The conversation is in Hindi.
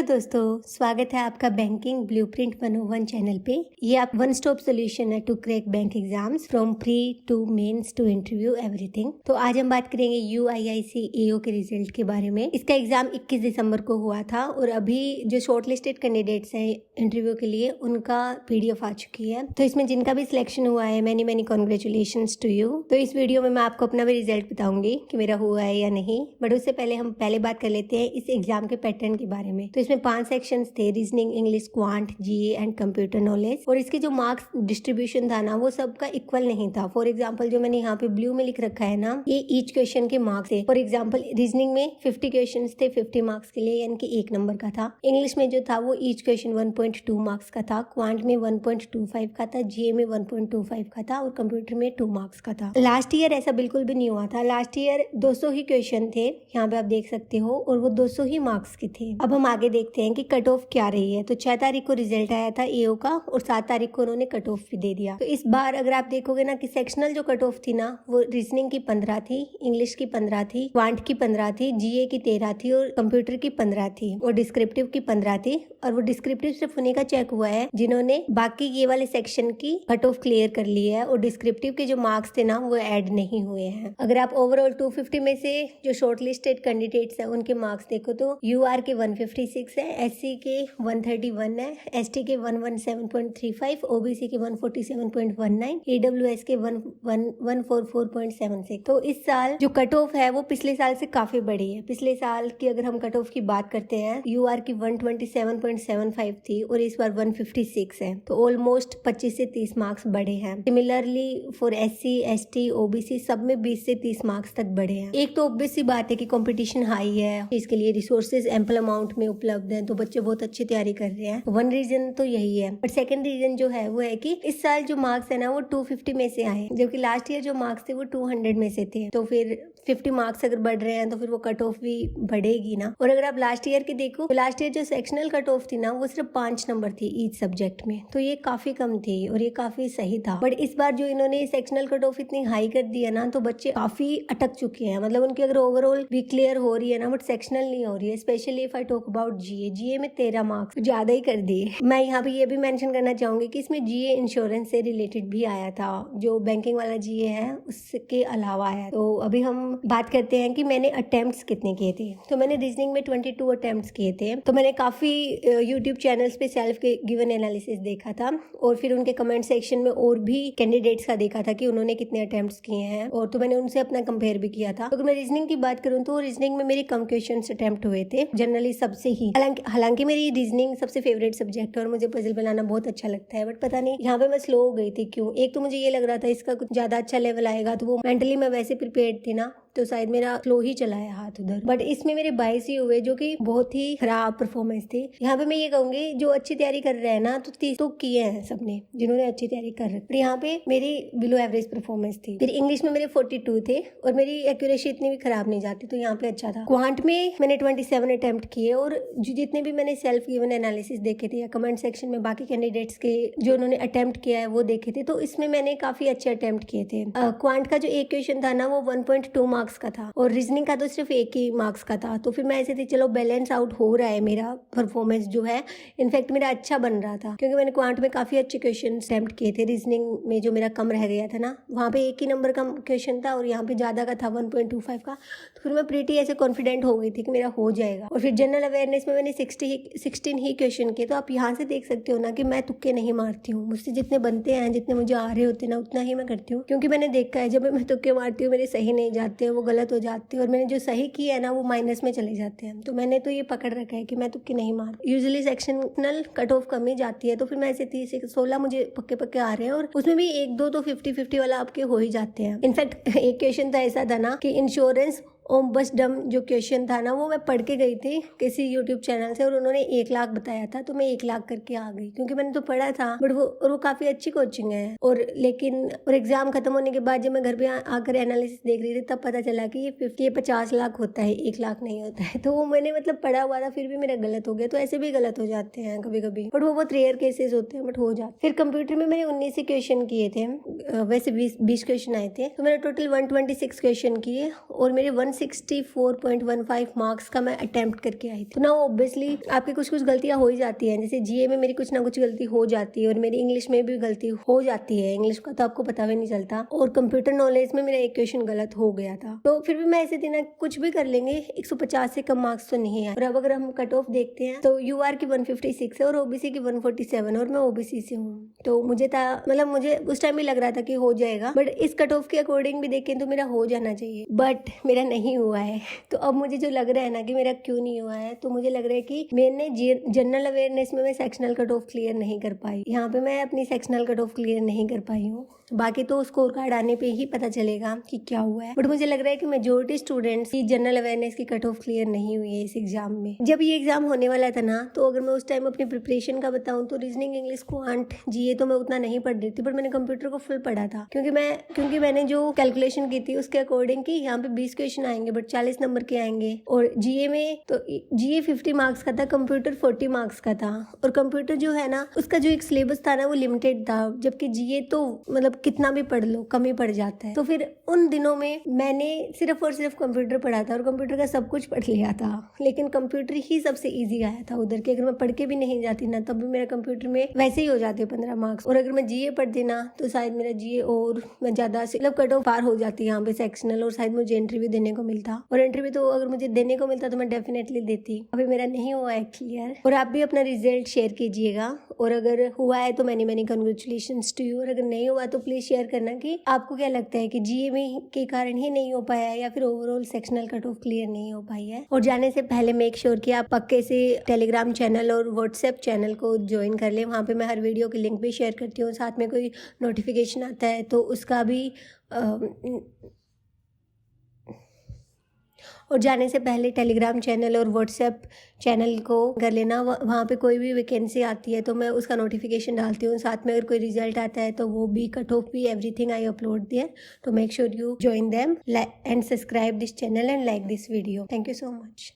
हेलो दोस्तों, स्वागत है आपका बैंकिंग ब्लूप्रिंट 101 चैनल पे। ये आप वन स्टॉप सोल्यूशन है to crack bank exams from pre to mains to interview everything. तो आज हम बात करेंगे UIIC AO के रिजल्ट के बारे में। इसका एग्जाम 21 दिसंबर को हुआ था और अभी जो शॉर्टलिस्टेड कैंडिडेट्स हैं इंटरव्यू के लिए उनका PDF आ चुकी है। तो इसमें जिनका भी सिलेक्शन हुआ है many many congratulations to you. तो इस वीडियो में मैं आपको अपना भी रिजल्ट बताऊंगी कि मेरा हुआ है या नहीं, बट उससे पहले हम बात कर लेते हैं इस एग्जाम के पैटर्न के बारे में। तो इसमें 5 सेक्शंस थे, reasoning, English, quant, GA and computer knowledge. और इसके जो मार्क्स डिस्ट्रीब्यूशन था ना वो सबका इक्वल नहीं था। फॉर एग्जांपल जो मैंने यहाँ पे ब्लू में लिख रखा है ना, ये ईच क्वेश्चन के मार्क्स थे। फॉर एग्जांपल रीजनिंग में 50 क्वेश्चन थे 50 मार्क्स के लिए, यानी कि 1 नंबर का था। इंग्लिश में जो था वो ईच क्वेश्चन 1.2 मार्क्स का था, क्वांट में 1.25 का था, GA में 1.25 का था और कंप्यूटर में 2 मार्क्स का था। लास्ट ईयर ऐसा बिल्कुल भी नहीं हुआ था। लास्ट ईयर 200 ही क्वेश्चन थे, यहाँ पे आप देख सकते हो, और वो 200 ही मार्क्स के थे। अब हम आगे देखते हैं कि कट ऑफ क्या रही है। तो 6 तारीख को रिजल्ट आया था AO का और 7 तारीख को उन्होंने कट ऑफ भी दे दिया। तो इस बार अगर आप देखोगे ना कि सेक्शनल जो कट ऑफ थी ना वो रीजनिंग की 15 थी, इंग्लिश की 15 थी, क्वांट की 15 थी, GA की 13 थी और कंप्यूटर की 15 थी और डिस्क्रिप्टिव की 15 थी। और वो डिस्क्रिप्टिव सिर्फ उन्हीं का चेक हुआ है जिन्होंने बाकी ये वाले सेक्शन की कट ऑफ क्लियर कर ली है, और डिस्क्रिप्टिव के जो मार्क्स थे ना वो ऐड नहीं हुए हैं। अगर आप ओवरऑल 250 में से जो शॉर्टलिस्टेड कैंडिडेट्स हैं उनके मार्क्स देखो तो UR के 156 है, SC के 131 है, ST के 117.35, OBC के 147.19, AWS के 144.76। तो इस साल जो कट ऑफ है वो पिछले साल से काफी बड़ी है। पिछले साल की अगर हम कट ऑफ की बात करते हैं, UR की 127.75 थी और इस बार 156 है। तो ऑलमोस्ट 25 से 30 मार्क्स बढ़े हैं। Similarly for SC, ST, OBC सब में 20 से 30 मार्क्स तक बढ़े हैं। एक तो ऑब्वियस सी बात है कि कंपटीशन हाई है, इसके लिए रिसोर्सेज एम्पल अमाउंट में उपलब्ध हैं, तो बच्चे बहुत अच्छी तैयारी कर रहे हैं। वन रीजन तो यही है, बट सेकंड रीजन जो है वो है कि इस साल जो मार्क्स है ना वो 250 में से आए, जबकि लास्ट ईयर जो मार्क्स थे वो 200 में से थे। तो फिर 50 मार्क्स अगर बढ़ रहे हैं तो फिर वो कट ऑफ भी बढ़ेगी ना। और अगर आप लास्ट ईयर की देखो तो लास्ट ईयर जो सेक्शनल कट ऑफ थी ना वो सिर्फ 5 नंबर थी ईच सब्जेक्ट में, तो ये काफी कम थी और ये काफी सही था। बट इस बार जो इन्होंने सेक्शनल कट ऑफ इतनी हाई कर दी है ना तो बच्चे काफी अटक चुके हैं। मतलब उनकी अगर ओवरऑल भी क्लियर हो रही है ना बट सेक्शनल नहीं हो रही है। Specially if I talk about GA में 13 मार्क्स ज्यादा ही कर दिए। मैं यहाँ पे ये भी मेंशन करना चाहूंगी कि इसमें GA इंश्योरेंस से रिलेटेड भी आया था, जो बैंकिंग वाला GA है उसके अलावा आया। तो अभी हम बात करते हैं कि मैंने अटेम्प्ट्स कितने किए थे। तो मैंने रीजनिंग में 22 अटेम्प्ट्स किए थे। तो मैंने काफी यूट्यूब चैनल्स पे सेल्फ गिवन एनालिसिस देखा था और फिर उनके कमेंट सेक्शन में और भी कैंडिडेट्स का देखा था कि उन्होंने कितने अटेम्प्ट्स किए हैं, और तो मैंने उनसे अपना कंपेयर भी किया था। तो अगर मैं रीजनिंग की बात करूँ तो रीजनिंग में मेरे कम क्वेश्चन अटेम्प्ट हुए थे जनरली सबसे ही। हालांकि मेरी रीजनिंग सबसे फेवरेट सब्जेक्ट है और मुझे पजल बनाना बहुत अच्छा लगता है, बट पता नहीं यहाँ पे मैं स्लो हो गई थी क्यों। एक तो मुझे ये लग रहा था इसका कुछ ज्यादा अच्छा लेवल आएगा, तो वो मेंटली मैं वैसे प्रिपेयर्ड थी ना, तो शायद मेरा स्लो ही चला है हाथ उधर। बट इसमें मेरे 22 ही हुए जो कि बहुत ही खराब परफॉर्मेंस थी। यहाँ पे मैं ये कहूंगी जो अच्छी तैयारी कर रहे हैं ना तो 30 तो किए हैं सबने जिन्होंने अच्छी तैयारी कर रखी। यहाँ पे मेरी बिलो एवरेज परफॉर्मेंस थी। फिर इंग्लिश में मेरे 42 थे और मेरी एक्यूरेसी इतनी भी खराब नहीं जाती, तो यहाँ पे अच्छा था। क्वांट में मैंने 27 अटेम्प्ट किए और जितने भी मैंने सेल्फ गिवन एनालिसिस देखे थे या कमेंट सेक्शन में बाकी कैंडिडेट्स के जो उन्होंने अटेम्प्ट किया है वो देखे थे, तो इसमें मैंने काफी अच्छे अटेम्प्ट किए थे। क्वांट का जो एक क्वेश्चन था ना वो 1.2 मार्क्स का था और रीजनिंग का तो सिर्फ 1 ही मार्क्स का था। तो फिर मैं ऐसे थी चलो बैलेंस आउट हो रहा है मेरा परफॉर्मेंस जो है, इनफैक्ट मेरा अच्छा बन रहा था क्योंकि मैंने क्वांट में काफी अच्छे क्वेश्चन अटेम्प्ट किए थे। रीजनिंग में जो मेरा कम रह गया था ना वहाँ पे 1 ही नंबर का क्वेश्चन था और यहाँ पे ज्यादा का था 1.25 का, तो फिर मैं प्रीटी ऐसे कॉन्फिडेंट हो गई थी कि मेरा हो जाएगा। और फिर जनरल अवेयरनेस में मैंने 16 ही क्वेश्चन किए। तो आप यहाँ से देख सकते हो ना कि मैं तुक्के नहीं मारती हूँ, मुझसे जितने बनते हैं जितने मुझे आ रहे होते हैं ना उतना ही मैं करती हूँ, क्योंकि मैंने देखा है जब मैं तुक्के मारती हूँ मेरे सही नहीं जाते हैं, वो गलत हो जाते हैं और मैंने जो सही किया है ना वो माइनस में चले जाते हैं। तो मैंने तो ये पकड़ रखा है कि मैं तुक्के नहीं मार। यूजुअली सेक्शनल कट ऑफ कम ही जाती है, तो फिर मैं ऐसे 30 से 16 मुझे पक्के आ रहे हैं और उसमें भी 1-2 तो 50-50 वाला आपके हो ही जाते हैं। इनफैक्ट एक क्वेश्चन था ऐसा था ना कि इंश्योरेंस बस डम जो क्वेश्चन था ना वो मैं पढ़ के गई थी किसी यूट्यूब चैनल से और उन्होंने 1 लाख बताया था, तो मैं 1 लाख करके आ गई क्योंकि मैंने तो पढ़ा था। बट वो काफी अच्छी कोचिंग है और एग्जाम खत्म होने के बाद जब मैं घर पे आकर एनालिसिस देख रही थी तब पता चला कि ये 50 लाख होता है, 1 लाख नहीं होता है। तो वो मैंने मतलब पढ़ा हुआ था फिर भी मेरा गलत हो गया। तो ऐसे भी गलत हो जाते हैं कभी कभी, बट वो बहुत रेयर केसेस होते हैं, बट हो जाते। फिर कंप्यूटर में मैंने 19 ही क्वेश्चन किए थे, वैसे 20 क्वेश्चन आए थे, तो मैंने टोटल 126 क्वेश्चन किए और मेरे 1 164.15 मार्क्स का मैं अटेम्प्ट करके आई थी। तो ना ऑब्वियसली आपकी कुछ कुछ गलतियां हो ही जाती हैं, जैसे जीए में मेरी कुछ ना कुछ गलती हो जाती है और मेरी इंग्लिश में भी गलती हो जाती है, इंग्लिश का तो आपको पता भी नहीं चलता, और कंप्यूटर नॉलेज में मेरा एक क्वेश्चन गलत हो गया था। तो फिर भी मैं ऐसे दिन कुछ भी कर लेंगे, 150 से कम मार्क्स तो नहीं है। और अब अगर हम कट ऑफ देखते हैं तो यूआर की 156 है और ओबीसी की 147 और मैं ओबीसी से हूँ। तो मुझे मुझे उस टाइम भी लग रहा था कि हो जाएगा, बट इस कट ऑफ के अकॉर्डिंग भी देखें तो मेरा हो जाना चाहिए, बट मेरा नहीं हुआ है। तो अब मुझे जो लग रहा है ना कि मेरा क्यों नहीं हुआ है, तो मुझे लग रहा है कि मैंने जनरल अवेयरनेस में मैं सेक्शनल कट ऑफ क्लियर नहीं कर पाई, यहाँ पे मैं अपनी सेक्शनल कट ऑफ क्लियर नहीं कर पाई हूँ। बाकी तो स्कोर कार्ड आने पे ही पता चलेगा कि क्या हुआ है, बट मुझे लग रहा है कि मेजोरिटी स्टूडेंट्स की जनरल अवेयरनेस की कट ऑफ क्लियर नहीं हुई है इस एग्जाम में। जब ये एग्जाम होने वाला था ना, तो अगर मैं उस टाइम अपनी प्रिपरेशन का बताऊं तो रीजनिंग, इंग्लिश, क्वांट, जीए तो मैं उतना नहीं पढ़ रही थी, बट मैंने कंप्यूटर को फुल पढ़ा था, क्योंकि मैंने जो कैलकुलेशन की थी उसके अकॉर्डिंग कि यहाँ पे 20 क्वेश्चन आएंगे बट 40 नंबर के आएंगे, और जीए में तो जीए 50 मार्क्स का था, कंप्यूटर 40 मार्क्स का था, और कंप्यूटर जो है ना उसका जो एक सिलेबस था ना वो लिमिटेड था, जबकि जीए तो मतलब कितना भी पढ़ लो कम ही पड़ जाता है। तो फिर उन दिनों में मैंने सिर्फ और सिर्फ कंप्यूटर पढ़ा था और कंप्यूटर का सब कुछ पढ़ लिया था, लेकिन कंप्यूटर ही सबसे इजी आया था उधर के। अगर मैं पढ़ के भी नहीं जाती ना तब भी मेरा कंप्यूटर में वैसे ही हो जाते 15 मार्क्स, और अगर मैं जीए पढ़ती ना तो शायद मेरा जीए और मैं ज्यादा मतलब कट ऑफ पार हो जाती यहाँ पे सेक्शनल, और शायद मुझे इंटरव्यू देने को मिलता, और इंटरव्यू तो अगर मुझे देने को मिलता तो मैं डेफिनेटली देती। अभी मेरा नहीं हुआ है क्लियर, और आप भी अपना रिजल्ट शेयर कीजिएगा, और अगर हुआ है तो मैनी कंग्रेचुलेशंस टू यू, और अगर नहीं हुआ तो प्लीज शेयर करना कि आपको क्या लगता है कि जीए में के कारण ही नहीं हो पाया है या फिर overall sectional cut off clear नहीं हो पाई है। और जाने से पहले मेक श्योर कि आप पक्के से टेलीग्राम चैनल और व्हाट्सएप चैनल को ज्वाइन कर लें, वहाँ पे मैं हर वीडियो की लिंक भी शेयर करती हूँ, साथ में कोई नोटिफिकेशन आता है तो उसका भी और जाने से पहले टेलीग्राम चैनल और व्हाट्सएप चैनल को कर लेना, वहाँ पे कोई भी वैकेंसी आती है तो मैं उसका नोटिफिकेशन डालती हूँ, साथ में अगर कोई रिजल्ट आता है तो वो भी, कट ऑफ भी, एवरीथिंग आई अपलोड देयर। तो make sure you join them and subscribe this channel and like this video. Thank you so much.